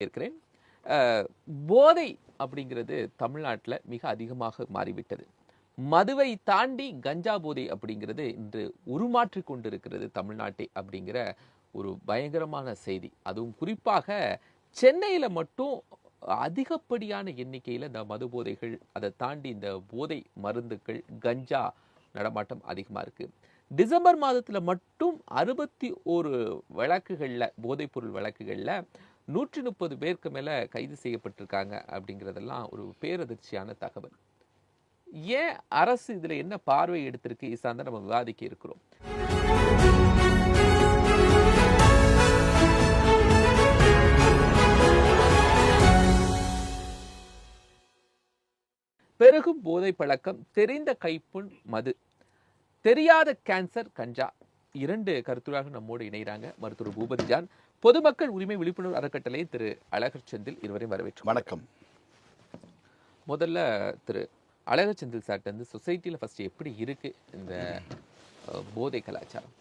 இருக்கிறேன். போதை அப்படிங்கிறது தமிழ்நாட்டில் மிக அதிகமாக மாறிவிட்டது. மதுவை தாண்டி கஞ்சா போதை அப்படிங்கிறது இன்று உருமாற்றி கொண்டிருக்கிறது தமிழ்நாட்டை அப்படிங்கிற ஒரு பயங்கரமான செய்தி. அதுவும் குறிப்பாக சென்னையில மட்டும் அதிகப்படியான எண்ணிக்கையில் இந்த மது போதைகள், அதை தாண்டி இந்த போதை மருந்துகள், கஞ்சா நடமாட்டம் அதிகமாக இருக்கு. டிசம்பர் மாதத்தில் மட்டும் 61 வழக்குகளில், போதைப்பொருள் வழக்குகளில் 130 பேருக்கு மேலே கைது செய்யப்பட்டிருக்காங்க அப்படிங்கிறதெல்லாம் ஒரு பேரதிர்ச்சியான தகவல். ஏன் அரசு இதில் என்ன பார்வை எடுத்திருக்கு இசாந்த நம்ம விவாதிக்க இருக்கிறோம். பெருகும் போதை பழக்கம், தெரிந்த கைப்புண் மது, தெரியாத கேன்சர் கஞ்சா. 2 கருத்துராக நம்மோடு இணைகிறாங்க மருத்துவர் பூபதி ஜான், பொதுமக்கள் உரிமை விழிப்புணர்வு அறக்கட்டளை திரு அழகர் செந்தில். இருவரையும் வரவேற்று வணக்கம். முதல்ல திரு அழகர் செந்தில் சார்ட்ட வந்து சொசைட்டியில் ஃபர்ஸ்ட் எப்படி இருக்கு இந்த போதை கலாச்சாரம்,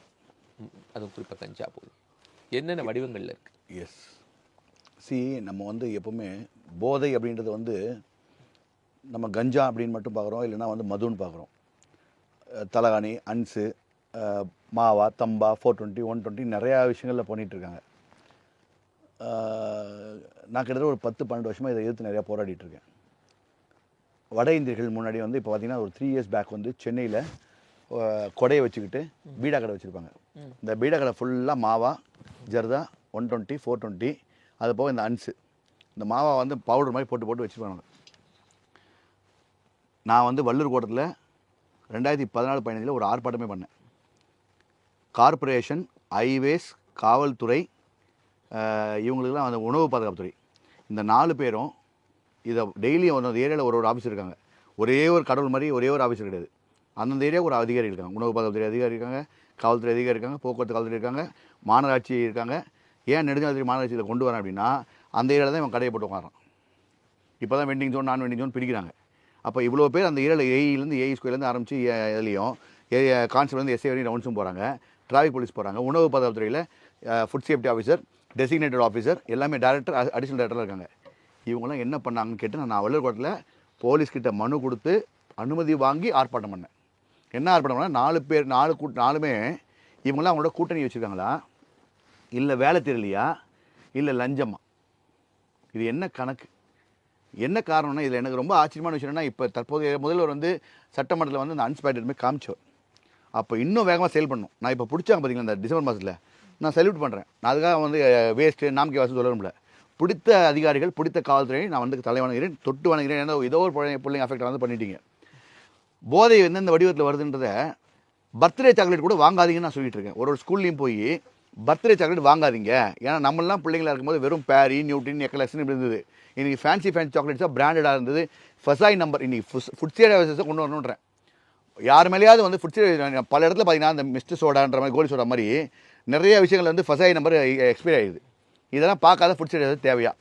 அதுவும் குறிப்பாக கஞ்சா போதை என்னென்ன வடிவங்கள்ல இருக்கு? எஸ், நம்ம வந்து எப்பவுமே போதை அப்படின்றது வந்து நம்ம கஞ்சா அப்படின்னு மட்டும் பார்க்குறோம், இல்லைன்னா வந்து மதுன்னு பார்க்குறோம். தலகாணி, அன்ஸு, மாவா, தம்பா, 420, 120 நிறையா விஷயங்களில் பண்ணிகிட்ருக்காங்க. நான் கிட்டத்தட்ட ஒரு 10-12 வருஷமாக இதை எதிர்த்து நிறையா போராடிட்டுருக்கேன். வட இந்தியர்கள் முன்னாடி வந்து இப்போ பார்த்தீங்கன்னா ஒரு 3 இயர்ஸ் பேக் வந்து சென்னையில் கொடையை வச்சுக்கிட்டு பீடா கடை வச்சுருப்பாங்க. இந்த பீடா கடை ஃபுல்லாக மாவா, ஜர்தா, 120, 420, அது போக இந்த அன்ஸு, இந்த மாவா வந்து பவுடர் மாதிரி போட்டு போட்டு வச்சுருப்பாங்க. நான் வந்து வள்ளூர் கோட்டத்தில் 2014-15 ஒரு ஆர்ப்பாட்டமே பண்ணேன். கார்பரேஷன், ஹைவேஸ், காவல்துறை, இவங்களுக்கெல்லாம் அந்த உணவு பாதுகாப்புத்துறை, இந்த 4 பேரும் இதை டெய்லியும் ஒரு ஏரியாவில் ஒரு ஆஃபீஸர் இருக்காங்க. ஒரே ஒரு கடவுள் மாதிரி ஒரே ஒரு ஆஃபீஸர் கிடையாது. அந்தந்த ஏரியாவுக்கு ஒரு அதிகாரி இருக்காங்க. உணவு பாதுகாப்புத்துறை அதிகாரி இருக்காங்க, காவல்துறை அதிகாரி இருக்காங்க, போக்குவரத்து காவல்துறை இருக்காங்க, மாநகராட்சி இருக்காங்க. ஏன் நெடுஞ்சாலை மாநகராட்சியில் கொண்டு வரேன் அப்படின்னா, அந்த ஏரியாவில் தான் இவன் கடையை போட்டு உட்காரான். இப்போ தான் வெண்டிங் ஜோன், நான் வெண்டிங் ஜோன் பிரிக்கிறாங்க. அப்போ இவ்வளோ பேர் அந்த ஏரியாவில் ஏஇலேருந்து ஏஇ ஸ்கூல்லேருந்து ஆரம்பித்து இதுலேயும் கான்ஸ்டபிள்லேருந்து எஸ்ஐ வரையும் ரவுண்ட்ஸும் போகிறாங்க, டிராஃபிக் போலீஸ் போகிறாங்க, உணவு பாதுகாப்புத்துறையில் food safety officer, designated officer, எல்லாமே டேரக்டர், அடிஷனல் டேரக்டராக இருக்காங்க. இவங்களாம் என்ன பண்ணாங்கன்னு கேட்டு நான் வள்ளூர் கோட்டத்தில் போலீஸ்கிட்ட மனு கொடுத்து அனுமதி வாங்கி ஆர்ப்பாட்டம் பண்ணேன். என்ன ஆர்ப்பாட்டம் பண்ணால் 4 பேர் 4 இவங்களாம் அவங்களோட கூட்டணி வச்சுருக்காங்களா, இல்லை வேலை தெரியலையா, இல்லை லஞ்சமா? இது என்ன கணக்கு? என்ன காரணம்னா, இதில் எனக்கு ரொம்ப ஆச்சரியமான விஷயம் என்னன்னா, இப்போ தற்போதைய முதல்வர் வந்து சட்டமன்றத்தில் வந்து அந்த அன்ஸ்பேக்டருமே காமிச்சவர். அப்போ இன்னும் வேகமாக செயல் பண்ணணும். நான் இப்போ பிடிச்சாங்க பார்த்தீங்களா இந்த டிசம்பர் மாதத்தில், நான் சல்யூட் பண்ணுறேன். நான் அதுக்காக வந்து வேஸ்ட்டு நாம்கே வாசம் சொல்ல முடியல. பிடித்த அதிகாரிகள், பிடித்த காவல்துறையை நான் வந்து தலை வணங்குகிறேன், தொட்டு வணங்குகிறேன். ஏன்னா ஏதோ ஒரு பிள்ளைங்க அஃபெக்ட் வந்து பண்ணிட்டீங்க. போதை எந்தெந்த வடிவத்தில் வருதுன்றதை பர்த்டே சாக்லேட் கூட வாங்காதீங்கன்னு நான் சொல்லிட்டு இருக்கேன். ஒரு ஸ்கூல்லையும் போய் பர்த்டே சாக்லேட் வாங்காதீங்க. ஏன்னா நம்மளாம் பிள்ளைங்களா இருக்கும்போது வெறும் பேரி, நியூட்டின், எக்கலக்ஸ்னு இப்படி இருந்தது. இன்றைக்கி ஃபேன்சி சாக்லேட்ஸாக பிராண்டடாக இருந்தது. ஃபசாய் நம்பர் இன்றைக்கி ஃபுட் சேஃப்டி கொண்டு வரணுன்றேன். யார் மேலேயாவது வந்து ஃபுட் சேஃப்டி பல இடத்துல பார்த்தீங்கன்னா அந்த மிஸ்டர் சோடான்ற மாதிரி, கோலி சோடா மாதிரி நிறைய விஷயங்கள் வந்து ஃபசாய் நம்பர் எக்ஸ்பைரி ஆகிடுது. இதெல்லாம் பார்க்காத ஃபுட் சேஃப்டி தேவையா?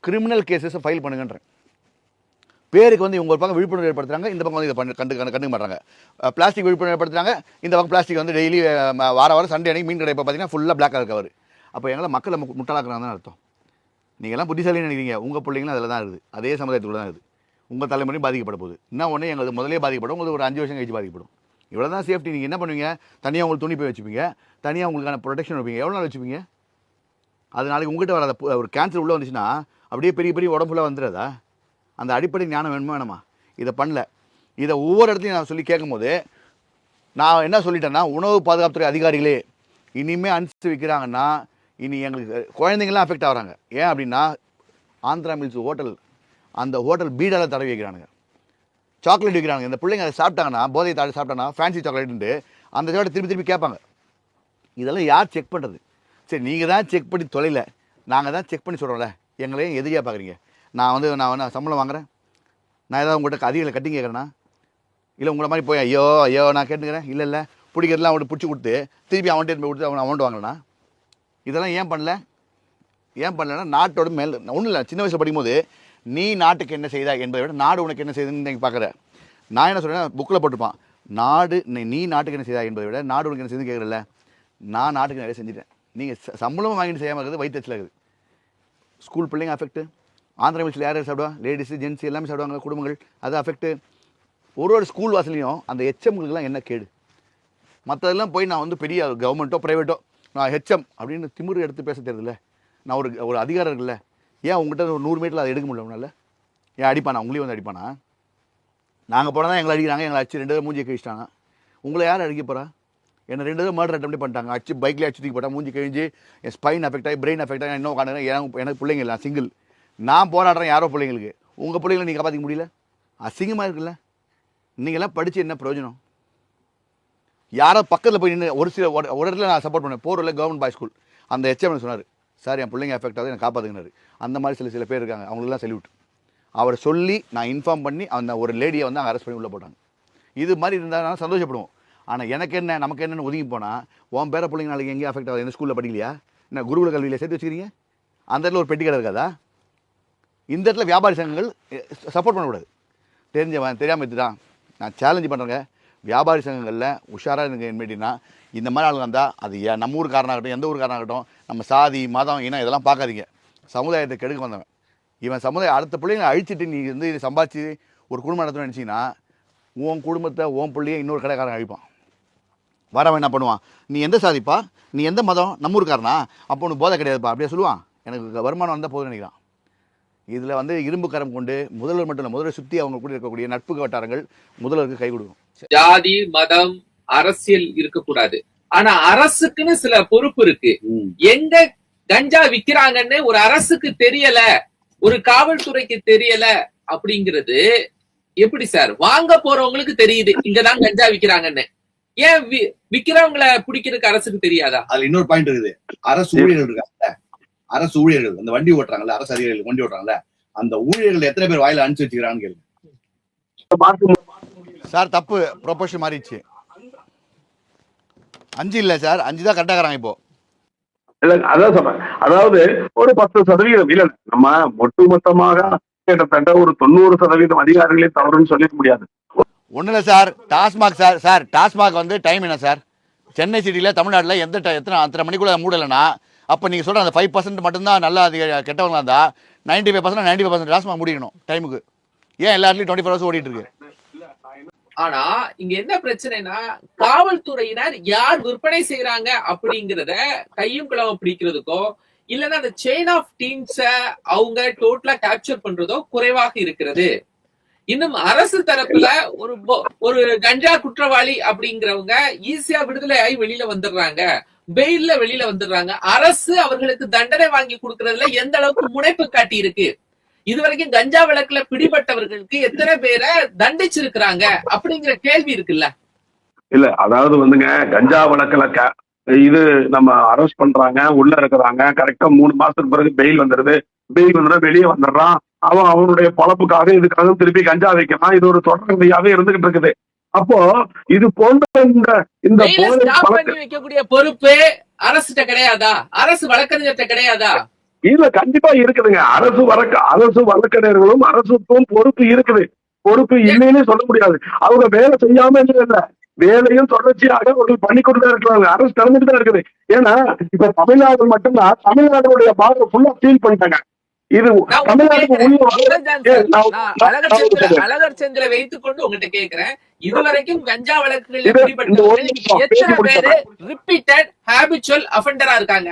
கிரிமினல் கேஸஸை ஃபைல் பண்ணுங்கன்றேன். பேருக்கு வந்து இவங்க ஒரு பக்கம் விழிப்புணர்வு ஏற்படுத்துறாங்க, இந்த பக்கம் வந்து இதை கண்டுக்க மாட்டாங்க. பிளாஸ்டிக் விழிப்புணர்வு ஏற்படுத்துறாங்க, இந்த பக்கம் பிளாஸ்டிக் வந்து டெய்லி வாரம் சண்டே அன்றைக்கி மீன் கடை இப்போ பார்த்தீங்கன்னா ஃபுல்லாக பிளாக்காக இருக்கவர். அப்போ எங்களை மக்களை முட்டாளாக்குறாங்க தான் அர்த்தம். நீங்கள்லாம் புத்திசாலின்னு நினைக்கிறீங்க, உங்கள் பிள்ளைங்களும் அதில் தான் இருக்குது, அதே சமுதாயத்துக்குள்ள தான் இருக்குது. உங்கள் தலைமுறையும் பாதிக்கப்பட போகுது. இன்னும் ஒன்று எங்களுக்கு முதலே பாதிக்கப்படும், உங்களுக்கு ஒரு 5 வருஷம் கழிச்சு பாதிக்கப்படும். இவ்வளோ தான் சேஃப்டி. நீங்கள் என்ன பண்ணுவீங்க? தனியாக உங்களுக்கு துணி போய் வச்சுப்பீங்க, தனியாக உங்களுக்கான ப்ரொடெக்ஷன் வைப்பீங்க. எவ்வளோ நாள் வச்சுப்பீங்க? அது நாளைக்கு உங்கள்கிட்ட வராத ஒரு கேன்சர் உள்ளே வந்துச்சுன்னா அப்படியே பெரிய பெரிய உடம்புல வந்துடுறதா? அந்த அடிப்படை ஞானம் வேணுமா? இதை பண்ணல. இதை ஒவ்வொரு இடத்துலையும் நான் சொல்லி கேட்கும்போது நான் என்ன சொல்லிட்டேன்னா, உணவு பாதுகாப்புத்துறை அதிகாரிகளே இனிமேல் அனுப்பிச்சு வைக்கிறாங்கன்னா இனி எங்களுக்கு குழந்தைங்களாம் அஃபெக்ட் ஆகிறாங்க. ஏன் அப்படின்னா, ஆந்திரா மில்ஸ் ஹோட்டல், அந்த ஹோட்டல் பீடாவில் தடவி வைக்கிறானுங்க, சாக்லேட் வைக்கிறானுங்க. இந்த பிள்ளைங்க அதை சாப்பிட்டாங்கன்னா, போதை தாடி சாப்பிட்டாங்கன்னா ஃபேன்சி சாக்லேட்டு அந்த சாக்லேட் திருப்பி திருப்பி கேட்பாங்க. இதெல்லாம் யார் செக் பண்ணுறது? சரி, நீங்கள் தான் செக் பண்ணி தொலைல, நாங்கள் தான் செக் பண்ணி சொல்கிறோம்ல, எங்களையும் எதிரியாக பார்க்குறீங்க. நான் சம்பளம் வாங்குகிறேன், நான் ஏதாவது உங்கள்கிட்ட அதிகளை கட்டி கேட்குறேன்னா, இல்லை உங்களை மாதிரி போய் ஐயோ நான் கேட்டுக்கிறேன், இல்லை பிடிக்கிறதுலாம் அவன்கிட்ட பிடிச்சி கொடுத்து திருப்பி அவன்கிட்ட போய் கொடுத்து அவன் அமௌண்ட் வாங்கினா, இதெல்லாம் ஏன் பண்ணலன்னா நாட்டோட மேல் ஒன்றும் இல்லை. சின்ன வயசில் படிக்கும்போது நீ நாட்டுக்கு என்ன செய்தா என்பதை விட நாடு உனக்கு என்ன செய்யுதுன்னு நீங்கள் பார்க்குற. நான் என்ன சொல்கிறேன், புக்கில் போட்டுப்பான், நீ நாட்டுக்கு என்ன செய்தா என்பதை விட நாடு உனக்கு என்ன செய்யுதுன்னு கேட்குறல. நான் நாட்டுக்கு நிறைய செஞ்சுட்டேன். நீங்கள் சம்பளமும் வாங்கிட்டு செய்யாமல் இருக்கிறது வயிற்றுல இருக்குது. ஸ்கூல் பிள்ளைங்க அஃபெக்ட்டு, ஆந்திரா மில்ஸில் யார் யார் சாப்பிடுவா, லேடிஸு ஜென்ஸ் எல்லாமே சாப்பிடுவாங்க குடும்பங்கள், அது அஃபெக்ட்டு. ஒரு ஸ்கூல் வாசலையும் அந்த ஹெச்எம்களுக்குலாம் என்ன கேடு? மற்றதெல்லாம் போய் நான் வந்து பெரிய கவர்மெண்ட்டோ ப்ரைவேட்டோ நான் ஹெச்எம் அப்படின்னு திமிரு எடுத்து பேச தெரியுதுல்ல. நான் ஒரு அதிகாரம் இருக்குல்ல, ஏன் உங்கள்கிட்ட ஒரு 100 மீட்டரில் அதை எடுக்க முடியல உன்னால? ஏன் அடிப்பானா? உங்களையும் வந்து அடிப்பானா? நாங்கள் போனால் தான் எங்களை அடிக்கிறாங்க, எங்களை அடிச்சு 2 தடவை மூஞ்சி கழிச்சிட்டாங்க. உங்களை யார் அடிக்க போகிறா? என்னை 2 தடவை மர்டர் அட்டெம்ப்ட் பண்ணிட்டாங்க, அடிச்சு பைக்லேயே அடிச்சு தூக்கி போட்டால் மூஞ்சி கழிஞ்சு என் ஸ்பைன் அஃபெக்ட் ஆகி பிரெயின் அஃபெக்ட் ஆகி இன்னும் உட்காந்து எனக்கு பிள்ளைங்க இல்லை, சிங்கிள். நான் போராடுறேன் யாரோ பிள்ளைங்களுக்கு, உங்கள் பிள்ளைங்களை நீங்கள் காப்பாற்றிக்க முடியல, அசிங்கமாக இருக்குல்ல. நீங்கள்லாம் படித்து என்ன பிரயோஜனம்? யாரோ பக்கத்தில் போய் நின்று ஒரு இடத்துல நான் சப்போர்ட் பண்ணேன், போரில் கவர்மெண்ட் பாய் ஸ்கூல், அந்த ஹெச்எம் சொன்னார், சார் என் பிள்ளைங்க அஃபெக்ட் ஆகுது, எனக்கு காப்பாற்றுங்கினார். அந்த மாதிரி சில பேர் இருக்காங்க, அவங்களுக்குலாம் செல்யூட். அவரை சொல்லி நான் இன்ஃபார்ம் பண்ணி அந்த ஒரு லேடியை வந்து அங்கே அரெஸ்ட் பண்ணி உள்ளே போட்டாங்க. இது மாதிரி இருந்தால் சந்தோஷப்படுவோம். ஆனால் எனக்கு என்ன நமக்கு என்னென்னு ஒதுங்கி போனால், உன் பேர பிள்ளைங்க நாளைக்கு எங்கேயும் அஃபெக்ட் ஆகுது, எந்த ஸ்கூலில் படிக்கலையா, என்ன குருகுல கல்வியில் சேர்த்து வச்சுக்கிறீங்க? அந்த இடத்துல ஒரு பெட்டி கடை இருக்காதா? இந்த இடத்துல வியாபாரி சங்கங்கள் சப்போர்ட் பண்ணக்கூடாது. தெரியாமல் இதுதான் நான் சேலஞ்சு பண்ணுறேங்க. வியாபாரி சங்கங்களில் உஷாராக எனக்கு என்படினா, இந்த மாதிரி ஆளுங்க இருந்தால் அது நம்ம ஊருக்காரனாகட்டும் எந்த ஊருக்காரனாகட்டும், நம்ம சாதி மதம் இனம் இதெல்லாம் பார்க்காதீங்க. சமுதாயத்தை கெடுக்க வந்தவன் இவன். சமுதாயம் அடுத்த பிள்ளைங்களை அழிச்சிட்டு நீ வந்து சம்பாதிச்சு ஒரு குடும்பம் நடத்தணும்னு நினச்சிங்கன்னா, உன் குடும்பத்தை உன் பிள்ளையை இன்னொரு கடைக்காரன் அழிப்பான். வரவன் என்ன பண்ணுவான், நீ எந்த சாதிப்பா, நீ எந்த மதம், நம்ம ஊருக்காரனா, அப்போ உனக்கு போதை கிடையாதுப்பா அப்படியே சொல்லுவான். எனக்கு வருமானம் வந்தால் போதும் நினைக்கிறான். இதில் வந்து இரும்பு கரம் கொண்டு முதல்வர் மட்டும் இல்லை, முதல்வர் சுற்றி அவங்க கூட இருக்கக்கூடிய நட்பு வட்டாரங்கள் முதல்வருக்கு கை கொடுக்கும். ஜாதி மதம் அரசியல் இருக்கக்கூடாது, ஆனா அரசுக்குன்னு சில பொறுப்பு இருக்கு. எங்க கஞ்சா விக்கிறாங்கன்னு ஒரு அரசுக்கு தெரியல, ஒரு காவல்துறைக்கு தெரியல அப்படிங்கிறது எப்படி சார்? வாங்க போறவங்களுக்கு தெரியுது இங்கதான் கஞ்சா விக்கிறாங்கன்னு, ஏன் விக்கிறவங்களை பிடிக்கிறதுக்கு அரசுக்கு தெரியாதா? அதுல இன்னொரு பாயிண்ட் இருக்குது. அரசு ஊழியர்கள் இருக்காங்க, அரசு ஊழியர்கள் அந்த வண்டி ஓட்டுறாங்கல்ல, அரசு அதிகாரிகள் வண்டி ஓட்டுறாங்கல்ல, அந்த ஊழியர்கள் எத்தனை பேர் வாயில அனுப்பிச்சு வச்சுக்கிறான்னு கேளுங்க சார். தப்பு ப்ரொபோஷன் மாறிடுச்சு. 5 இல்லை சார், 5 தான் கரெக்டாகிறாங்க இப்போ. இல்ல அதான் சொல்றேன், அதாவது ஒரு 10% இல்ல, நம்ம ஒட்டுமொத்தமாக கிட்டத்தட்ட ஒரு 90% அதிகாரிகளே தவறுன்னு சொல்லிக்க முடியாது. ஒன்றும் இல்லை சார், டாஸ்மாக் சார் டாஸ்மாக் வந்து டைம் என்ன சார்? சென்னை சிட்டியில் தமிழ்நாட்டில் எத்தனை மணிக்குள்ள மூடலைன்னா, அப்போ நீங்கள் சொல்கிற அந்த 5% மட்டும்தான் நல்லா கெட்டவங்களா இருந்தால் 95% டாஸ்மாக் முடிக்கணும் டைமுக்கு. ஏன் எல்லா இடத்துலையும் 24 hours ஓடிட்டு இருக்கு? ஆனா இங்க என்ன பிரச்சனைனா, காவல்துறையினர் யார் விற்பனை செய்யறாங்க அப்படிங்கறத கையும் களவு பிடிக்கிறதுக்கோ இல்லன்னா அந்த செயின் ஆஃப் டீம்ஸ அவங்க டோட்டலா கேப்சர் பண்றதோ குறைவாக இருக்கிறது. இன்னும் அரசு தரப்புல ஒரு கஞ்சா குற்றவாளி அப்படிங்கிறவங்க ஈஸியா விடுதலை ஆகி வெளியில வந்துடுறாங்க, பெயில்ல வெளியில வந்துடுறாங்க. அரசு அவர்களுக்கு தண்டனை வாங்கி கொடுக்கறதுல எந்த அளவுக்கு முனைப்பு காட்டி இருக்கு? இதுவரைக்கும் கஞ்சா வழக்குல பிடிபட்டவர்களுக்கு எத்தனை பேரை தண்டிச்சிருக்கிறாங்க அப்படிங்கிற கேள்வி இருக்குல்ல. இல்ல அதாவது வந்துங்க, கஞ்சா வழக்குல இது நம்ம அரெஸ்ட் பண்றாங்க, உள்ள இருக்கிறாங்க, கரெக்டா 3 மாசத்துக்கு பிறகு பெயில் வந்துடுது, வெளியே வந்துடுறான். அவனுடைய பொழப்புக்காக இதுக்காக திருப்பி கஞ்சா வைக்கிறான். இது ஒரு தொடர்கதையாவே இருந்துகிட்டு இருக்குது. அப்போ இது போன்ற இந்த வைக்கக்கூடிய பொறுப்பு அரசுகிட்ட கிடையாதா? அரசு வழக்கறிஞர்கிட்ட கிடையாதா? இல்ல கண்டிப்பா இருக்குதுங்க. அரசு வழக்கறிஞர்களும் அரசுக்கும் பொறுப்பு இருக்குது. பொறுப்பு இல்லைன்னு சொல்ல முடியாது. அவங்க வேலை செய்யாம இல்ல, வேலையும் தொடர்ச்சியாக அவர்கள் பண்ணி கொண்டுதான் இருக்கிறாங்க. அரசு திறந்துட்டு தான் இருக்குது. ஏன்னா இப்ப தமிழ்நாடு மட்டும்தான், தமிழ்நாடுடைய பார்டர் ஃபுல்லா சீல் பண்ணிட்டாங்க. இது அழகர் சந்திர வைத்துக் கொண்டு உங்ககிட்ட கேக்குறேன், இதுவரைக்கும் கஞ்சா வழக்குகளில் பிடிபட்டவர்கள் எத்தனை பேரு ரிப்பீட்டட் ஹாபிச்சுவல் அஃபெண்டரா இருக்காங்க?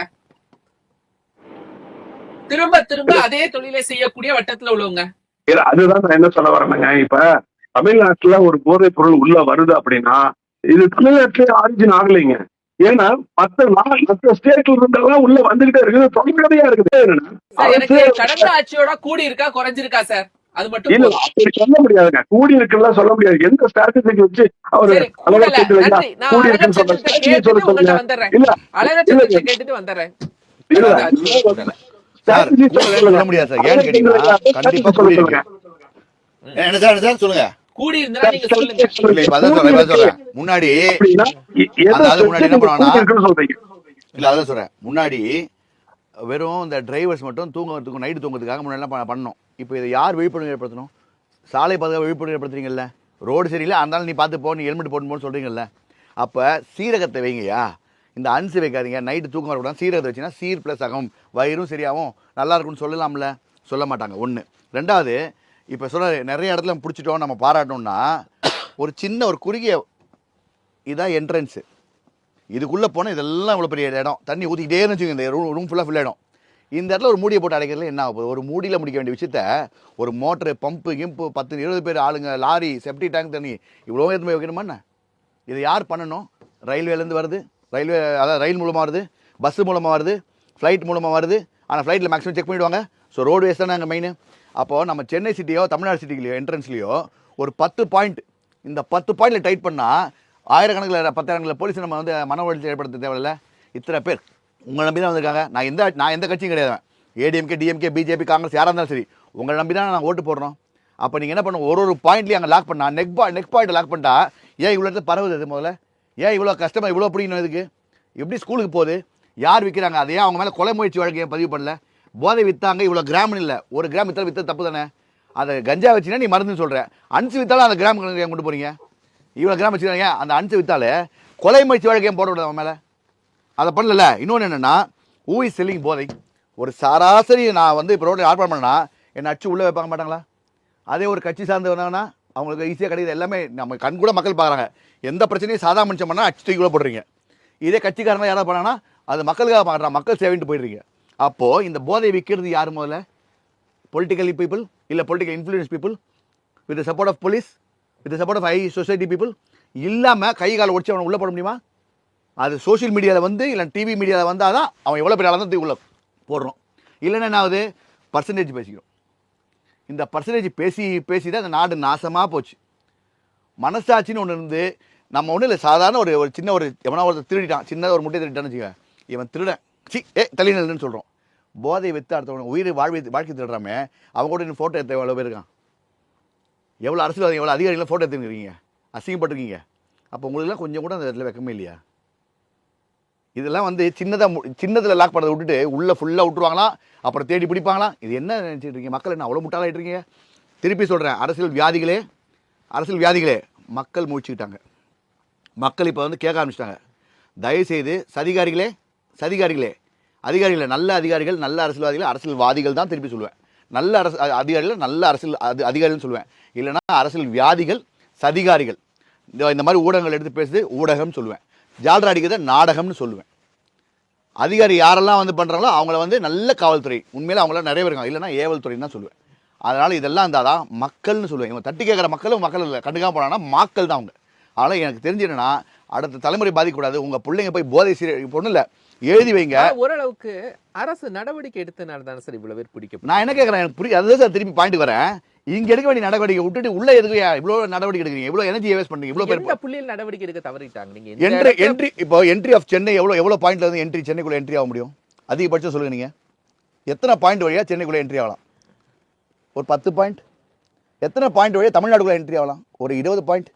திரும்ப திரும்ப அதே தொழிலை செய்யக்கூடிய வட்டத்துல உள்ளவங்க. அதுதான் நான் என்ன சொல்ல வரேங்க, இப்ப தமிழ்நாட்டுல ஒரு போதைப் பொருள் உள்ள வருது அப்படின்னா இது தமிழ்நாட்டிலே ஆரிஜின் ஆகலைங்க. ஏன்னா மற்ற ஸ்டேட்ல இருந்தெல்லாம் உள்ள வந்துகிட்டே இருக்குது, தொடர்கதையா இருக்குது. கடந்த ஆட்சியோட கூடி இருக்கா குறைஞ்சிருக்கா சார்? அது மட்டும் இல்ல அப்படி சொல்ல முடியாதுங்க, கூடி இருக்குன்னா சொல்ல முடியாது. எந்த ஸ்ட்ராட்டஜிக்கு வச்சு அவரு கூடி இருக்குன்னு சொல்ல இல்ல அழகர் கேட்டுட்டு வந்துடுறேன். சொல்ல முடியாது சார். ஏன்னு கேட்டீங்கன்னா கண்டிப்பா சொல்லுங்க. என்ன சார் சொல்லுங்க. கூடி இருந்தா நீங்க சொல்லுங்க. சொல்றேன் முன்னாடி என்ன பண்ணுவாங்கன்னா, இல்ல அதான் சொல்றேன், முன்னாடி வெறும் இந்த டிரைவர்ஸ் மட்டும் தூங்குறதுக்கும் நைட்டு தூங்குறதுக்காக முன்னாடி பண்ணணும். இப்போ இதை யார் விழிப்புணர்வு ஏற்படுத்தணும்? சாலை பாதுகாப்பு விழிப்புணர்வு ஏற்படுத்துறீங்கல்ல, ரோடு சரியில்லை அதனால நீ பார்த்து போ, நீ ஹெல்மெட் போடணும்னு சொல்றீங்கல்ல, அப்போ சீரகத்தை வைங்கய்யா. இந்த அன்சு வைக்காதீங்க, நைட்டு தூக்கம் வரக்கூடாது, சீரகத்தை வச்சுன்னா சீர் ப்ளஸ் ஆகும், வயிறும் சரியாகும், நல்லா இருக்கும்னு சொல்லலாம்ல, சொல்ல மாட்டாங்க. ஒன்று. ரெண்டாவது, இப்போ சொல்ல நிறைய இடத்துல பிடிச்சிட்டோம் நம்ம பாராட்டோம்னா, ஒரு சின்ன ஒரு குறுகிய இதான் என்ட்ரன்ஸு, இதுக்குள்ளே போனால் இதெல்லாம் இவ்வளோ பெரிய இடம், தண்ணி ஊற்றிக்கிட்டே இருந்துச்சுங்க, இந்த ரூம் ஃபுல்லாக ஃபில் ஆகிடும். இந்த இடத்துல ஒரு மூடியை போட்டு அடைக்கிறதுல என்ன ஆகும்? ஒரு மூடியில் முடிக்க வேண்டிய விஷயத்த ஒரு மோட்ரு, பம்பு, கிம்பு, 10-20 பேர் ஆளுங்க, லாரி, செப்டி டேங்க் தண்ணி இவ்வளோ எடுத்து போய் வைக்கணுமா என்ன? இதை யார் பண்ணணும்? ரயில்வேலேருந்து வருது, ரயில்வே அதாவது ரயில் மூலமாக வருது, பஸ்ஸு மூலமாக வருது, ஃப்ளைட் மூலமாக வருது. ஆனால் ஃப்ளைட்டில் மேக்ஸிமம் செக் பண்ணிவிடுவாங்க. ஸோ ரோடுவேஸ் தானே அங்கே மெயின். அப்போது நம்ம சென்னை சிட்டியோ தமிழ்நாடு சிட்டிலையோ என்ட்ரன்ஸ்லையோ ஒரு 10 பாயிண்ட், இந்த 10 பாயிண்டில் டைட் பண்ணால் ஆயிரக்கணக்கில் 10,000 போலீஸ் நம்ம வந்து மன உளைச்சல் ஏற்படுத்த தேவையில்ல. இத்தனை பேர் உங்களை நம்பி தான் வந்திருக்காங்க. நான் எந்த கட்சியும் கிடையாது. ஏடிஎம்கே, டிஎம்கே, பிஜேபி, காங்கிரஸ் யாராக இருந்தாலும் சரி, உங்களை நம்பி தான் நாங்கள் ஓட்டு போடுறோம். அப்போ நீங்கள் என்ன பண்ணணும்? ஒரு பாயிண்ட்லேயும் அங்கே லாக் பண்ணால், நெக் பாயிண்ட் லாக் பண்ணிட்டா ஏன் இவ்வளோ இடத்துல பரவுது? அது முதல்ல ஏன் இவ்வளோ கஷ்டமாக இவ்வளோ பிடிக்கணும்? இதுக்கு எப்படி ஸ்கூலுக்கு போகுது? யார் விற்கிறாங்க? அதையே அவங்க மேலே கொலை முயற்சி வழக்கு பதிவு பண்ணல. போதை விற்றாங்க, இவ்வளோ கிராம்னு இல்லை, ஒரு கிராம் விற்றாலும் விற்றது தப்பு தானே. அதை கஞ்சா வச்சுன்னா நீ மருந்துன்னு சொல்கிற, அனுசு விற்றாலும் அந்த கிராம் கணக்கு கொண்டு போகிறீங்க. இவ்வளோ கிராம் வச்சுக்கிறாங்க, அந்த அனுசு விற்றாலே கொலை முயற்சி வழக்கு ஏன் போட விடாது அவன் மேலே? அதை பண்ணல. இன்னொன்று என்னென்னா, ஹூ இஸ் செல்லிங் போதை? ஒரு சராசரி நான் வந்து இப்போ ரோட்டில் ஆர்ப்பாட்டம் பண்ணா என்னை அடிச்சு உள்ளே வைப்பாங்க மாட்டாங்களா? அதே ஒரு கட்சி சார்ந்து வந்தாங்கன்னா அவங்களுக்கு ஈஸியாக கிடையாது. எல்லாமே நம்ம கண் கூட மக்கள் பார்க்குறாங்க. எந்த பிரச்சனையும் சாதா மனுஷன் பண்ணால் அடிச்சு தூக்கி கூட போடுறீங்க. இதே கட்சிக்காரங்க யாராவது பண்ணாங்கன்னா அது மக்களுக்காக பார்க்குறாங்க, மக்கள் சேவைன்ட்டு போயிடுறீங்க. அப்போது இந்த போதை விற்கிறது யார் முதல்ல? பொலிட்டிக்கலி பீப்புள், இல்லை political influence people, with support of police, with support of high society people. இல்லாமல் கை காலை ஒடிச்சு அவனை உள்ளே போட முடியுமா? அது சோஷியல் மீடியாவில் வந்து இல்லை டிவி மீடியாவில் வந்தால் தான் அவன் எவ்வளோ பெரிய ஆளாக தான் உள்ளே போடுறோம். இல்லைன்னா என்ன ஆகுது? பர்சன்டேஜ் பேசிக்கிறோம். இந்த பர்சன்டேஜ் பேசி தான் இந்த நாடு நாசமாக போச்சு. மனசாட்சின்னு ஒன்று இருந்து நம்ம ஒன்றும் இல்லை, சாதாரண ஒரு சின்ன ஒரு எவனா ஒருத்தர் திருடிட்டான், சின்னதாக ஒரு முட்டையை திருடிட்டான்னு வச்சுக்க, இவன் திருடன் தலைநல்னு சொல்கிறோம். போதை விற்று அடுத்தவங்க உயிர் வாழ்க்கை திருடுறாமே, அவங்க கூட இன்னும் ஃபோட்டோ எடுத்த எவ்வளோ பேர் இருக்கான்? எவ்வளோ அரசியல்வாதி, எவ்வளோ அதிகாரிகளாம் ஃபோட்டோ எடுத்துருக்கீங்க, அசிங்கப்பட்டிருக்கீங்க. அப்போ உங்களுக்குலாம் கொஞ்சம் கூட அந்த இடத்துல வெக்கமே இல்லையா? இதெல்லாம் வந்து சின்னதில் லாக் பண்ணதை விட்டுட்டு உள்ளே ஃபுல்லாக விட்டுருவாங்களாம், அப்புறம் தேடி பிடிப்பாங்களாம். இது என்ன நினச்சிட்டு இருக்கீங்க? மக்கள் என்ன அவ்வளோ முட்டாளாகிட்டு இருக்கீங்க? திருப்பி சொல்கிறேன், அரசியல் வியாதிகளே மக்கள் முடிச்சுக்கிட்டாங்க. மக்கள் இப்போ வந்து கேட்க ஆரம்பிச்சிட்டாங்க. தயவுசெய்து அதிகாரிகளே, நல்ல அதிகாரிகள், நல்ல அரசியல்வாதிகள் தான் திருப்பி சொல்லுவேன். நல்ல அதிகாரிகள், நல்ல அதிகாரிகள்னு சொல்லுவேன். இல்லைனா அரசியல் வியாதிகள், சதிகாரிகள். இந்த மாதிரி ஊடகங்கள் எடுத்து பேசுது ஊடகம் சொல்லுவேன். ஜால்ரா அடிக்கிறத நாடகம்னு சொல்லுவேன். அதிகாரி யாரெல்லாம் வந்து பண்ணுறாங்களோ அவங்கள வந்து நல்ல காவல்துறை, உண்மையில அவங்களாம் நிறைய பேர் இருக்காங்க, இல்லைனா ஏவல் துறைன்னு தான் சொல்லுவேன். அதனால் இதெல்லாம் இருந்தால் தான் மக்கள்னு சொல்லுவேன். இவங்க தட்டி கேட்குற மக்கள் இல்லை, கண்டுக்காம போனாங்கன்னா மக்கள் தான் அவங்க. அதனால் எனக்கு தெரிஞ்சிடுன்னா அடுத்த தலைமுறை பாதிக்கக்கூடாது. உங்கள் பிள்ளைங்க போய் போதை பொண்ணு இல்லை எழுதி வைங்க. ஓரளவுக்கு அரசு நடவடிக்கை எடுத்தனால தானே சார் இவ்வளோ பேர் பிடிக்கும். நான் என்ன கேட்குறேன், எனக்கு புரியும். அதுதான் சார் திருப்பி பாயிண்ட் வரேன். இங்கே எடுக்க வேண்டிய நடவடிக்கை விட்டுட்டு உள்ள எதுக்கு இவ்வளோ நடவடிக்கை எடுக்கிறீங்க, இவ்வளோ எனர்ஜி வேஸ்ட் பண்ணுறீங்க, இவ்வளோ பேர் புள்ளியில் நடவடிக்கை எடுக்க தவறிட்டாங்க. நீங்கள் என்ட்ரி ஆஃப் சென்னை எவ்வளோ பாயிண்ட்ல வந்து சென்னைக்குள்ளே என்ட்ரி ஆக முடியும்? அதிகபட்சம் சொல்லுங்க. நீங்கள் எத்தனை பாயிண்ட் வழியாக சென்னைக்குள்ளே என்ட்ரி ஆகலாம்? ஒரு 10 பாயிண்ட். எத்தனை பாயிண்ட் வழியாக தமிழ்நாடுக்குள்ளே என்ட்ரி ஆகலாம்? ஒரு 20 பாயிண்ட்.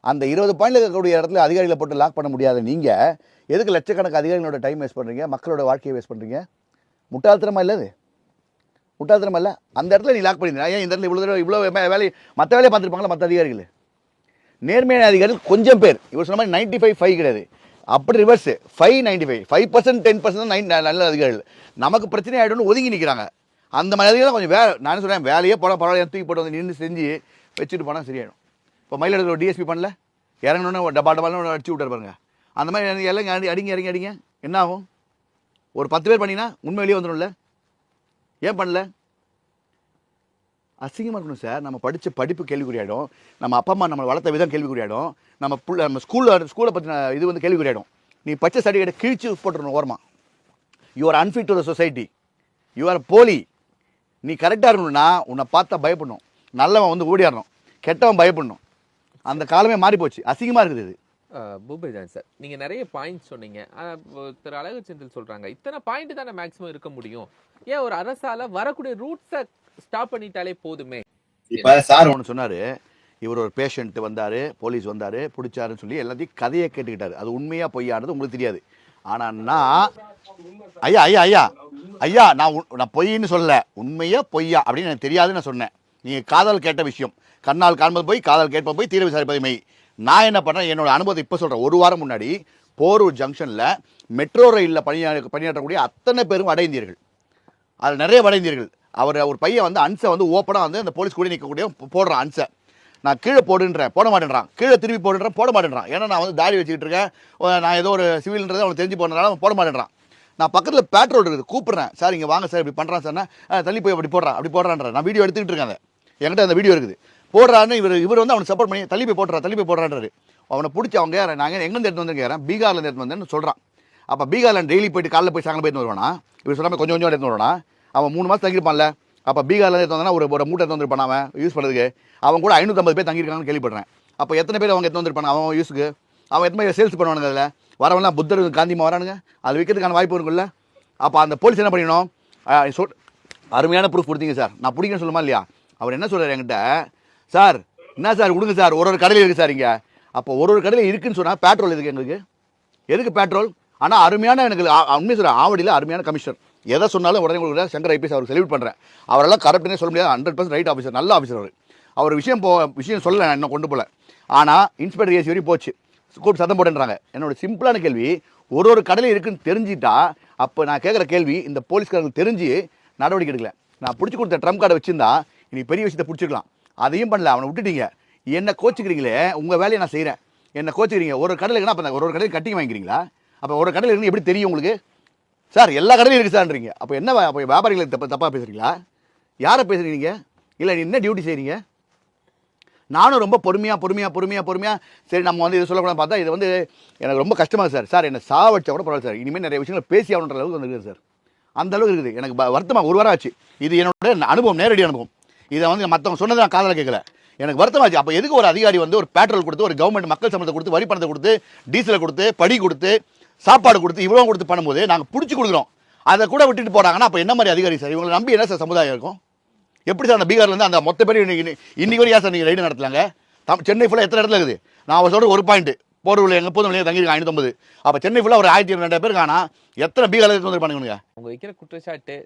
அந்த 20 பாயிண்ட்ல இருக்கக்கூடிய இடத்துல அதிகாரிகளை போட்டு லாக் பண்ண முடியாது. நீங்கள் எதுக்கு லட்சக்கணக்கு அதிகாரிகளோட டைம் வேஸ்ட் பண்ணுறீங்க, மக்களோட வாழ்க்கையை வேஸ்ட் பண்ணுறீங்க? முட்டாள்தனமா இல்லை? அது முட்டாள்தனமா இல்லை? அந்த இடத்துல நீ லாக் பண்ணிடுறீங்க. ஏன் இந்த இடத்துல இவ்வளோ வேலை மற்ற வேலையை பார்த்துருப்பாங்களா மற்ற அதிகாரிகள்? நேர்மையான அதிகாரிகள் கொஞ்சம் பேர். இவர் சொன்ன மாதிரி 95 கிடையாது, அப்படி ரிவர்ஸ் 595, 5%, 10% தான் நல்ல அதிகாரிகள். நமக்கு பிரச்சனை ஆகிடும்னு ஒதுங்கி நிற்கிறாங்க. அந்த மாதிரி அதிகாரிகள் கொஞ்சம் நான் சொல்கிறேன், வேலையே போனால் பரவாயில்ல, தூக்கி போட்டு வந்து நின்று செஞ்சு வச்சுட்டு போனால் சரியாயிடும். இப்போ மயிலாடுதுறை ஒரு டிஎஸ்பி பண்ணல, இறங்கணுன்னு டபால்னு அடிச்சு விட்டார் பாருங்க. அந்த மாதிரி எல்லாம் அடிங்க என்ன ஆகும்? ஒரு 10 பேர் பண்ணிங்கன்னா உண்மை வெளியே வந்துடும்ல? ஏன் பண்ணல? அசிங்கமாக இருக்கணும் சார். நம்ம படித்த படிப்பு கேள்விக்குறியாயிடும், நம்ம அப்பா அம்மா நம்ம வளர்த்த விதம் கேள்விக்குறியாயிடும், நம்ம ஸ்கூலை பற்றின இது வந்து கேள்விக்குறியாயிடும். நீ பச்சை சர்டிஃபிகேட்டை கிழிச்சு போட்டுருணும் ஓரமாக. You are unfit to the society, you are போலி. நீ கரெக்டாக இருக்கணும்னா உன்னை பார்த்தா பயப்படணும், நல்லவன் வந்து ஓடியாடணும், கெட்டவன் பயப்படணும். அந்த காலமே மாறி போச்சு. அசிங்கமாக இருக்குது இது. பூபேஜான் சார், நீங்க நிறைய பாயிண்ட் சொன்னீங்க. திரு அழகு செந்தில் சொல்றாங்க, இத்தனை பாயிண்ட் தானே மேக்ஸிமம் இருக்க முடியும், ஏன் ஒரு அரசால வரக்கூடிய ரூட்ஸை ஸ்டாப் பண்ணிட்டாலே போதுமே? இப்ப சார் ஒன்று சொன்னாரு, இவர் ஒரு பேஷண்ட் வந்தாரு, போலீஸ் வந்தாரு, பிடிச்சாருன்னு சொல்லி எல்லாத்தையும் கதையை கேட்டுக்கிட்டாரு. அது உண்மையா பொய்யானது உங்களுக்கு தெரியாது. ஆனா நான் ஐயா நான் பொய்ன்னு சொல்லல, உண்மையா பொய்யா அப்படின்னு எனக்கு தெரியாதுன்னு நான் சொன்னேன். நீங்க காதல் கேட்ட விஷயம், கண்ணால் காண்பது போய் காதல் கேட்பது போய் தீர விசாரிப்பது மெய். நான் என்ன பண்ணுறேன், என்னோட அனுபவத்தை இப்போ சொல்கிறேன். ஒரு வாரம் முன்னாடி போரூர் ஜங்ஷனில் மெட்ரோ ரயிலில் பணியாற்றக்கூடிய அத்தனை பேரும் வட இந்தியர்கள். அதில் நிறைய வட இந்தியர்கள். ஒரு பையன் வந்து அன்சை வந்து ஓப்பனாக வந்து அந்த போலீஸ் கூட நிற்கக்கூடிய போடுறான் அன்சை. நான் கீழே போடுன்றேன், போட மாட்டேன்றான். கீழே திருப்பி போடுன்றேன், போட மாட்டேன்றான். ஏன்னா நான் வந்து தாடி வச்சுக்கிட்டு இருக்கேன், நான் ஏதோ ஒரு சிவில்ன்றதை அவனுக்கு தெரிஞ்சு போடுறதுனால அவன் போட மாட்டேன்றான். நான் பக்கத்தில் பேட்ரோல் இருக்குது, கூப்பிட்றேன், சார் இங்கே வாங்க சார், இப்படி பண்ணுறான் சார்னா தள்ளி போய் அப்படி போடுறான்ற. நான் வீடியோ எடுத்துக்கிட்டு இருக்கேன், என்கிட்ட அந்த வீடியோ இருக்குது. போடுறான்னு இவர் வந்து அவனுக்கு சப்போர்ட் பண்ணி தள்ளி போய் போடுறான்றாரு. அவனை பிடிச்சி அவங்க நாங்கள் எங்கேருந்து எடுத்து வந்துருக்கேன், பீகார்லேருந்து எடுத்து வந்தேன்னு சொல்கிறான். அப்போ பீகாரில் டெய்லி போயிட்டு காலையில் போய் சாயங்காலம் போயிட்டு வருவானா? இவர் சொல்லாமல் கொஞ்சம் எடுத்து வருவானா? அவன் 3 மாதம் தங்கியிருப்பான்ல. அப்போ பீகாரில் எடுத்து வந்தானா ஒரு மூட்டை எடுத்து வந்துருப்பான் அவன் யூஸ் பண்ணுறதுக்கு. அவன் கூட 550 பேர் தங்கியிருக்காங்கன்னு கேள்விப்படுறேன். அப்போ எத்தனை பேர் அவங்க எடுத்து வந்துருப்பாங்க அவன் யூஸுக்கு? அவன் எத்தனை பேர் சேல்ஸ் பண்ணுவானுங்க? அதில் வரவெல்லாம் புத்தர் காந்திமா வரானுங்க, அது விற்கிறதுக்கான வாய்ப்பு இருக்குல்ல. அப்போ அந்த போலீஸ் என்ன பண்ணிடணும்? அருமையான ப்ரூஃப் கொடுத்தீங்க சார், நான் பிடிக்கன்னு சொல்லுமா இல்லையா? அவர் என்ன சொல்கிறார் என்கிட்ட, சார் என்ன சார் கொடுங்க சார், ஒரு கடையில் இருக்குது சார் இங்கே. அப்போ ஒரு கடையில் இருக்குன்னு சொன்னால் பேட்ரோல் எதுக்கு பேட்ரோல்? ஆனால் அருமையான எனக்கு உண்மை சொல்கிறேன், ஆவடியில் அருமையான கமிஷனர். எதை சொன்னாலும் உடனே உங்களுக்கு சங்கர் ஐபிஎஸ் அவருக்கு செலிப்ரேட் பண்ணுறேன். அவரெல்லாம் கரெக்டுனே சொல்ல முடியாது, 100% ரைட் ஆஃபீஸர், நல்ல ஆஃபீஸர் அவர். விஷயம் சொல்லலை, நான் இன்னும் கொண்டு போகல. ஆனால் இன்ஸ்பெக்டர் ஏசி வரையும் போச்சு, கூப்பிட்டு சத்தம் போட்டுன்றாங்க. என்னோட சிம்பிளான கேள்வி, ஒரு கடையில் இருக்குன்னு தெரிஞ்சிட்டா அப்போ நான் கேட்குற கேள்வி, இந்த போலீஸ்காரங்களுக்கு தெரிஞ்சு நடவடிக்கை எடுக்கல. நான் பிடிச்சி கொடுத்த ட்ரம்ப் கார்டை வச்சுருந்தா இனி பெரிய விஷயத்தை பிடிச்சிக்கலாம். அதையும் பண்ணல, அவனை விட்டுட்டீங்க. என்ன கோச்சிக்கிறீங்களே, உங்கள் வேலையை நான் செய்கிறேன், என்ன கோச்சிக்கிறீங்க. ஒரு கடையில் இருக்குன்னா அப்போ ஒரு கடையில் கட்டிங் வாங்கிக்கிறீங்களா? அப்போ ஒரு கடையில் இருந்து எப்படி தெரியும் உங்களுக்கு? சார் எல்லா கடையிலும் இருக்குது சார்ன்றீங்க. அப்போ என்ன, அப்போ வியாபாரிகளுக்கு தப்பாக பேசுகிறீங்களா? யாரை பேசுகிறீங்க? இல்லை நீ என்ன டியூட்டி செய்கிறீங்க? நானும் ரொம்ப பொறுமையாக சரி நம்ம வந்து இதை சொல்லக்கூடாது பார்த்தா இது வந்து எனக்கு ரொம்ப கஷ்டமாக சார். சார் என்னை சாவடிச்சா கூட பரவாயில்ல சார், இனிமேல் நிறைய விஷயங்கள் பேசி ஆகணுன்ற அளவுக்கு வந்துருக்குது சார். அந்த அளவுக்கு இருக்குது. எனக்கு வருத்தமாக 1 வாரம் ஆச்சு. இது என்னோட அனுபவம், நேரடி அனுபவம். இதை வந்து மற்றவங்க சொன்னதை நான் காதில் கேட்கல, எனக்கு வருத்தமாச்சு. அப்போ எதுக்கு ஒரு அதிகாரி வந்து ஒரு பேட்ரோல் கொடுத்து, ஒரு கவர்மெண்ட் மக்கள் சம்பளத்தை கொடுத்து, வரி பணத்தை கொடுத்து, டீசலை கொடுத்து, படி கொடுத்து, சாப்பாடு கொடுத்து, இவ்வளோ கொடுத்து பண்ணும்போது நாங்கள் பிடிச்சி கொடுக்குறோம், அதை கூட விட்டுட்டு போகிறாங்கன்னா அப்போ என்ன மாதிரி அதிகாரி சார்? இவங்களை நம்பி என்ன சார் சமுதாயம் இருக்கும்? எப்படி சார் அந்த பீகார்லேருந்து அந்த மொத்த பேர் இன்னைக்கு வரையா சார் நீங்கள் ரைடு நடத்தலாங்க? சென்னை ஃபுல்லாக எத்தனை இடத்துல இருக்குது? நான் அவர் சொல்கிற ஒரு பாயிண்ட், போரூரில் எங்கள் எப்போதும் தங்கியிருக்காங்க 550. அப்போ சென்னை ஃபுல்லாக ஒரு 1200 பேர் காணா, எத்தனை பீகாரில் எடுத்து வந்து பண்ணுங்க? அவங்க வைக்கிற குற்றச்சாட்டு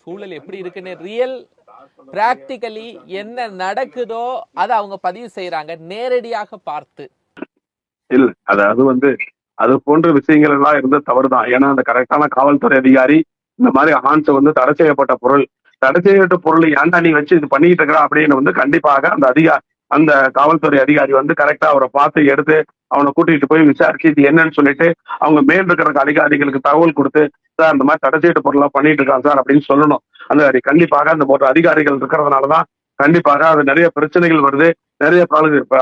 சூழல் எப்படி இருக்குன்னு ரியல் பிராக்டிகலி என்ன நடக்குதோ அதை அவங்க பதிவு செய்யறாங்க, நேரடியாக பார்த்து. இல்ல அதாவது வந்து அது போன்ற விஷயங்கள் எல்லாம் இருந்த தவறுதான். ஏன்னா அந்த கரெக்டான காவல்துறை அதிகாரி இந்த மாதிரி ஹான்ஸ் வந்து தடை செய்யப்பட்ட பொருள் ஏன்டா நீ வச்சு இது பண்ணிட்டு இருக்கிற அப்படின்னு வந்து கண்டிப்பாக அந்த காவல்துறை அதிகாரி வந்து கரெக்டா அவரை பார்த்து எடுத்து அவனை கூட்டிட்டு போய் விசாரிச்சு இது என்னன்னு சொல்லிட்டு அவங்க மேல் இருக்கிற அதிகாரிகளுக்கு தகவல் கொடுத்து, சார் இந்த மாதிரி தடை செய்யப்பட்ட பொருளா பண்ணிட்டு இருக்கான் சார் அப்படின்னு சொல்லணும். அந்த கண்டிப்பாக அந்த போன்ற அதிகாரிகள் இருக்கிறதுனாலதான் கண்டிப்பாக அது நிறைய பிரச்சனைகள் வருது. நிறைய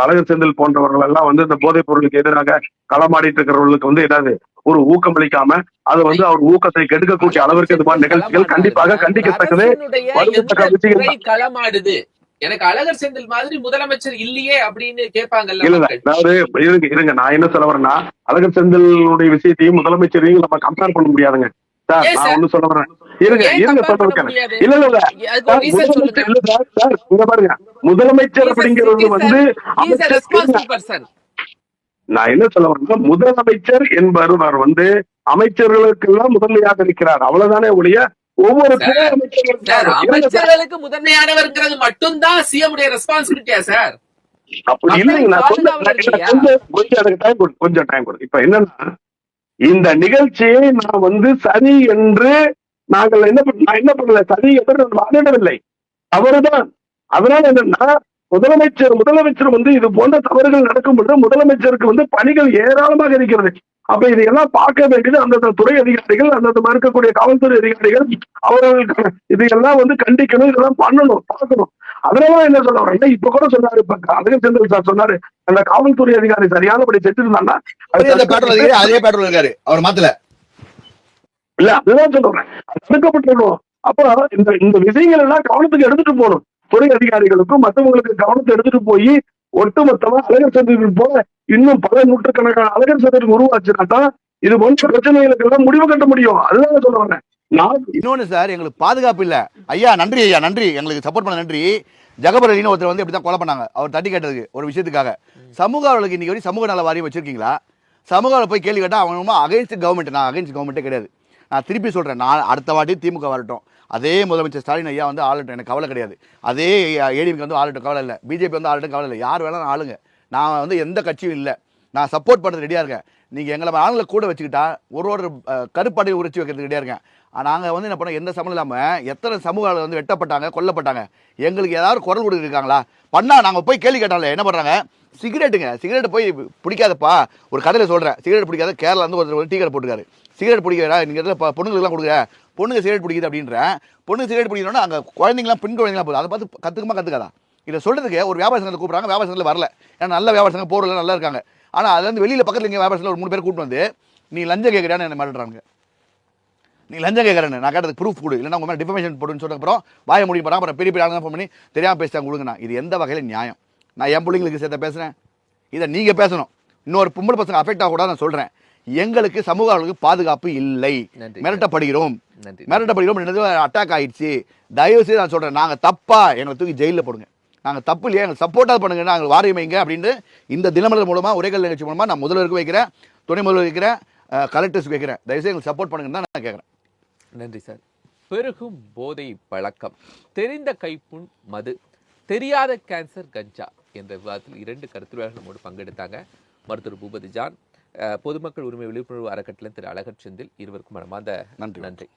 அழகர் செந்தில் போன்றவர்கள் எல்லாம் வந்து இந்த போதைப் பொருளுக்கு எதிராக களமாடிட்டு இருக்கிறவர்களுக்கு வந்து என்னது ஒரு ஊக்கமளிக்காம அது வந்து அவர் ஊக்கத்தை கெடுக்கக்கூடிய அளவிற்கு இது மாதிரி நிகழ்ச்சிகள் கண்டிப்பாக கண்டிக்கத்தக்கது. களமாடுது. எனக்கு அழகர் செந்தில் மாதிரி முதலமைச்சர் இல்லையே அப்படின்னு கேட்பாங்கல்ல. இல்ல அதாவது இருங்க நான் என்ன சொல்ல வரேன்னா, அழகர் செந்திலுடைய விஷயத்தையும் முதலமைச்சரையும் நம்ம கம்பேர் பண்ண முடியாதுங்க சார். நான் ஒண்ணு சொல்ல வரேன், இருங்க சொல்றேன். இல்ல சார் இங்க பாருங்க, முதலமைச்சர் அப்படிங்கிறது வந்து நான் என்ன சொல்ல வரேன்னா, முதலமைச்சர் என்பவர் வந்து அமைச்சர்களுக்கு எல்லாம் முதன்மையாக இருக்கிறார், அவ்வளவுதானே ஒழிய ஒவ்வொரு அமைச்சர்களுக்கு முதன்மையானவர்ங்கிறது மட்டும்தான் சிஎம்முடைய ரெஸ்பான்சிபிலிட்டியா சார்? அப்படி இல்லைங்க, நான் கொஞ்சம் டைம் கொடு. இப்ப என்னன்னா, இந்த நிகழ்ச்சியை நான் வந்து சரி என்று நாங்கள் நான் என்ன பண்ணல, சரி என்று வாதிடவில்லை, தவறுதான். அதனால என்னன்னா, முதலமைச்சர் வந்து இது போன்ற தவறுகள் நடக்கும் பொழுது முதலமைச்சருக்கு வந்து பணிகள் ஏராளமாக இருக்கிறது. அப்ப இதையெல்லாம் பார்க்க வேண்டியது அந்தந்த துறை அதிகாரிகள், அந்தந்த இருக்கக்கூடிய காவல்துறை அதிகாரிகள், அவர்களுக்கு இதையெல்லாம் வந்து கண்டிக்கணும், இதெல்லாம் பண்ணணும், பார்க்கணும். அதனால என்ன சொல்ல வரேன், இப்ப கூட சொன்னாரு, இப்ப அழகர் செந்தில் சார் சொன்னாரு, அந்த காவல்துறை அதிகாரி சரியானபடி செஞ்சிருந்தாங்கன்னா அதே பேட்ரோல் இருக்காரு அவர் மாத்தல இல்ல, அதுதான் சொல்றேன், தடுக்கப்பட்டுள்ளோம். அப்ப இந்த விஷயங்கள் எல்லாம் கவனத்துக்கு எடுத்துட்டு போகணும். துறை அதிகாரிகளுக்கும் மற்றவங்களுக்கு கவனத்தை எடுத்துட்டு போய் ஒட்டுமொத்தமா அழகர் செந்தில் போல இன்னும் பல நூற்றுக்கணக்கான அழகர் செந்தில் உருவாச்சுனாக்கா இது போன்ற பிரச்சனைகளுக்கு எல்லாம் முடிவு கட்ட முடியும். அதுதான் சொல்ல வரேன். இன்னொன்னு சார், எங்களுக்கு பாதுகாப்பு இல்ல. ஐயா நன்றி, ஐயா நன்றி, எங்களுக்கு சப்போர்ட் பண்ண நன்றி. ஜகபர் அலின்னு ஒருத்தர் வந்து இப்படிதான் கொலை பண்ணாங்க, அவர் தட்டி கேட்டதுக்கு ஒரு விஷயத்துக்காக. சமூக அவர்களுக்கு இன்னைக்கு வரைக்கும் சமூக நல வாரியம் வச்சிருக்கீங்களா? சமூக போய் கேள்வி கேட்டா அவங்க அகைன்ஸ்ட் கவர்மெண்ட். நான் அகைன்ஸ்ட் கவர்மெண்ட்டே கிடையாது. நான் திருப்பி சொல்றேன், நான் அடுத்த வாட்டி திமுக வரட்டும், அதே முதலமைச்சர் ஸ்டாலின் ஐயா வந்து ஆளட்டும், எனக்கு கவலை கிடையாது. அதே ஏடிஎம்கே வந்து ஆளட்டும், கவலை இல்லை. பிஜேபி வந்து ஆளட்டும், கவலை இல்லை. யார் வேணாலும் ஆளுங்க. நான் வந்து எந்த கட்சியும் இல்லை. நான் சப்போர்ட் பண்ணுறது ரெடியாக இருக்கேன். நீங்கள் எங்களை ஆளுங்களை கூட வச்சுக்கிட்டா ஒரு கருப்பாடையை உரிச்சு வைக்கிறதுக்கு ரெடியாக இருக்கேன். நாங்கள் வந்து என்ன பண்ணோம், எந்த சம்மந்தம் இல்லாமல் எத்தனை சமூகங்கள் வந்து வெட்டப்பட்டாங்க, கொல்லப்பட்டாங்க. எங்களுக்கு ஏதாவது குரல் கொடுத்துருக்காங்களா? பண்ணால் நாங்கள் போய் கேள்வி கேட்டாலே என்ன பண்ணுறாங்க, சிகரெட்டு போய் பிடிக்காதப்பா. ஒரு கதையில் சொல்கிறேன், சிகரெட் பிடிக்காத கேரளாந்து ஒரு டீ கடை போட்டுருக்காரு. சிகரெட் பிடிக்கிறா நீங்கள் இதில் பொண்ணுங்களுக்குலாம் கொடுக்குற, பொண்ணுங்க சிகரெட் பிடிக்குது அப்படின்ற. பொண்ணுங்க சிகரெட் பிடிக்கணும்னா அங்கே குழந்தைங்களாம் பெண் குழந்தைங்களாம் போகுது. அதை பார்த்து கற்றுக்காதா? இதை சொல்கிறதுக்கு ஒரு வியாபார சங்கத்தில் கூப்பிட்றாங்க, வியாபார சங்கத்தில் வரல. ஏன்னா நல்ல வியாபார சங்கம் போர்டில் நல்லா இருக்காங்க. ஆனால் அதுலேருந்து வெளியில் பக்கத்தில் இங்கே வியாபார சங்கத்தில் ஒரு 3 பேர் கூப்பிட்டு வந்து நீ லஞ்சம் கேட்குறான்னு என்ன மாட்டுறாங்க. நீ லஞ்சம் கேட்குறேன்னு நான் கேட்டதுக்கு ப்ரூஃப் கொடு, இல்லைன்னா உங்கள் மேலே டிஃபமேஷன் போடுன்னு சொன்னப்புறம் வாய முடிவு பண்ணால் அப்புறம் பெரிய ஆளுங்க ஃபோன் பண்ணி தெரியாமல் பேசிட்டாங்க கொடுங்கண்ணா. இது எந்த வகையில் நியாயம்? நான் என் பிள்ளைங்களுக்கு சேர்த்த பேசுகிறேன், இதை நீங்கள் பேசணும். இன்னொரு பொம்பளை பசங்க அஃபெக்ட் ஆகக்கூடாது நான் சொல்கிறேன். எங்களுக்கு சமூகங்களுக்கு பாதுகாப்பு இல்லை, மிரட்டப்படுகிறோம். அட்டாக் ஆயிடுச்சு. தயவு செய்து நான் சொல்கிறேன், நாங்கள் தப்பா எங்களை தூக்கி ஜெயிலில் போடுங்க. நாங்கள் தப்பு இல்லையா, எங்களுக்கு சப்போர்ட்டாக பண்ணுங்க, நாங்கள் வாரியம் வைங்க அப்படின்னு இந்த தினமலர் மூலமாக உரைகள் நிகழ்ச்சி மூலமாக நான் முதல்வருக்கு வைக்கிறேன், துணை முதல்வர் வைக்கிறேன், கலெக்டர்ஸ் வைக்கிறேன். தயவுசெய்து எங்களுக்கு சப்போர்ட் பண்ணுங்கன்னு தான் நான் கேட்குறேன். நன்றி சார். பெருகும் போதை பழக்கம், தெரிந்த கைப்புண் மது, தெரியாத கேன்சர் கஞ்சா என்ற விவாதத்தில் 2 கருத்துரையாளர்கள் நம்மோடு பங்கெடுத்தாங்க. மருத்துவர் பூபதி ஜான், பொதுமக்கள் உரிமை விழிப்புணர்வு அறக்கட்டளை திரு அழகர் செந்தில், இருவருக்கும் மனமார்ந்த நன்றி.